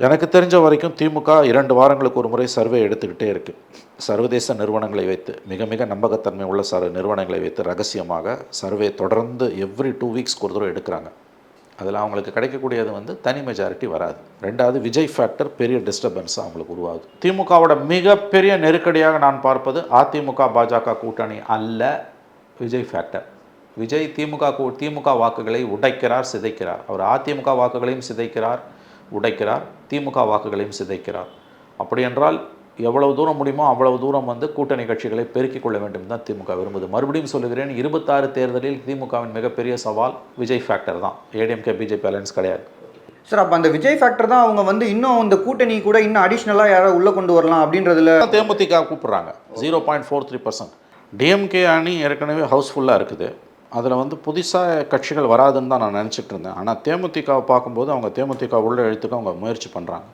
எனக்கு தெரிஞ்ச வரைக்கும் திமுக 2 வாரங்களுக்கு ஒரு முறை சர்வே எடுத்துக்கிட்டே இருக்குது. சர்வதேச நிறுவனங்களை வைத்து, மிக மிக நம்பகத்தன்மை உள்ள நிறுவனங்களை வைத்து ரகசியமாக சர்வே தொடர்ந்து எவ்ரி 2 வீக்ஸ்க்கு ஒரு தடவை எடுக்கிறாங்க. அதில் அவங்களுக்கு கிடைக்கக்கூடியது தனி மெஜாரிட்டி வராது. 2வது விஜய் ஃபேக்டர் பெரிய டிஸ்டர்பன்ஸ் அவங்களுக்கு உருவாகுது. திமுகவோட மிகப்பெரிய நெருக்கடியாக நான் பார்ப்பது அதிமுக பாஜக கூட்டணி அல்ல, விஜய் ஃபேக்டர். விஜய் திமுக வாக்குகளை உடைக்கிறார், சிதைக்கிறார். அவர் அதிமுக வாக்குகளையும் சிதைக்கிறார், உடைக்கிறார், திமுக வாக்குகளையும் சிதைக்கிறார். அப்படி என்றால் எவ்வளவு தூரம் முடியுமோ அவ்வளவு தூரம் கூட்டணி கட்சிகளை பெருக்கிக் கொள்ள வேண்டும் தான் திமுக விரும்புது. மறுபடியும் சொல்லுகிறேன், 26 தேர்தலில் திமுகவின் மிகப்பெரிய சவால் விஜய் ஃபேக்டர் தான், ஏடிஎம்கே பிஜேபி அலையன்ஸ் கிடையாது. சார், அப்போ அந்த விஜய் ஃபேக்டர் தான் அவங்க இன்னும் அந்த கூட்டணி கூட இன்னும் அடிஷ்னலாக யாராவது உள்ளே கொண்டு வரலாம் அப்படின்றதுல தேமுதிக கூப்பிட்றாங்க. 0.43%. டிஎம்கே அணி ஏற்கனவே ஹவுஸ்ஃபுல்லாக இருக்குது. அதில் புதுசாக கட்சிகள் வராதுன்னு தான் நான் நினச்சிட்டு இருந்தேன். ஆனால் தேமுதிகவை பார்க்கும்போது அவங்க தேமுதிக உள்ள எழுத்துக்கு அவங்க முயற்சி பண்ணுறாங்க.